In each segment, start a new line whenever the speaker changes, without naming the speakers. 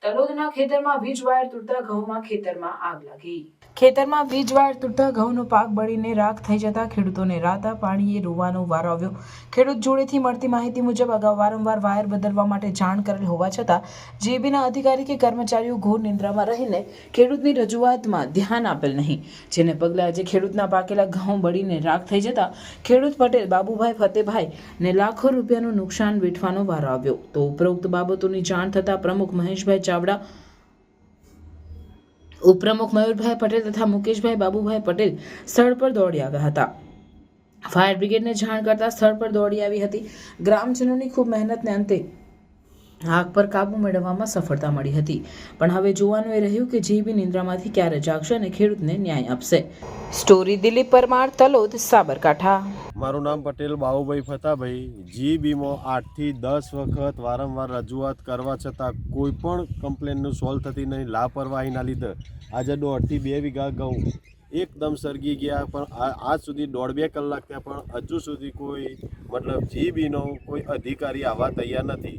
તલોદના ખેતરમાં વીજ વાયર તૂટતા ઘઉંમાં ખેતરમાં આગ લાગી। ખેતરમાં વીજ વાયર તૂટતા ઘઉંનો પાક બળીને રાખ થઈ જતા ખેડૂતોને રાતા પાણીએ રોવાનો વારો આવ્યો। ખેડૂત જોડેથી મળતી માહિતી મુજબ અગાઉ વારંવાર વાયર બદલવા માટે જાણ કરેલ હોવા છતાં જીબીના અધિકારી કે કર્મચારીઓ ઘોર નિંદ્રામાં રહીને ખેડૂતની રજૂઆતમાં ધ્યાન આપેલ નહીં, જેને પગલે આજે ખેડૂતના પાકેલા ઘઉં બળીને રાખ થઈ જતા ખેડૂત પટેલ બાબુભાઈ ફતેભાઈને લાખો રૂપિયાનું નુકસાન વેઠવાનો વારો આવ્યો। તો ઉપરોક્ત બાબતોની જાણ થતાં પ્રમુખ મહેશભાઈ ચાવડા, ઉપપ્રમુખ મયુરભાઈ પટેલ તથા મુકેશભાઈ બાબુભાઈ પટેલ સ્થળ પર દોડી આવ્યા હતા। ફાયર બ્રિગેડને જાણ કરતા સ્થળ પર દોડી આવી હતી। ગ્રામજનોની ખૂબ મહેનતને અંતે આગ પર કાબુ મેળવવામાં સફળતા મળી હતી, પણ હવે જોવાનું એ રહ્યું કે જીબી નિંદ્રામાંથી ક્યારે જાગશે અને ખેડૂતને ન્યાય આપશે। સ્ટોરી દિલીપ પરમાર, તલોદ, સાબરકાંઠા।
મારું નામ પટેલ બાબુભાઈ ફતાભાઈ। જીબીમાં 8 થી 10 વખત વારંવાર રજૂઆત કરવા છતાં કોઈ પણ કમ્પ્લેનનું સોલ્વ થતી નહીં। લાપરવાહીના લીધે આજે 1.5 થી 2 વીઘા ઘઉં એકદમ સળગી ગયા, પણ આજ સુધી 1.5-2 કલાક થયા પણ હજુ સુધી કોઈ જીબીનો કોઈ અધિકારી આવવા તૈયાર નથી।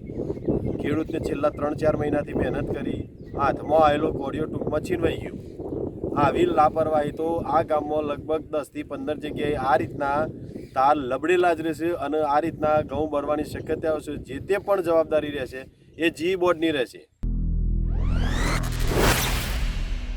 ખેડૂતને છેલ્લા 3-4 મહિનાથી મહેનત કરી, હાથમાં આવેલો કોડિયો ટૂંકમાં છીનવાઈ ગયો। આવી લાપરવાહી તો આ ગામમાં લગભગ 10 થી 15 જગ્યાએ આ રીતના તાર લબડેલા જ રહેશે અને આ રીતના ઘઉં બળવાની શક્યતાઓ છે। જે તે પણ જવાબદારી રહેશે એ જી બોર્ડની રહેશે।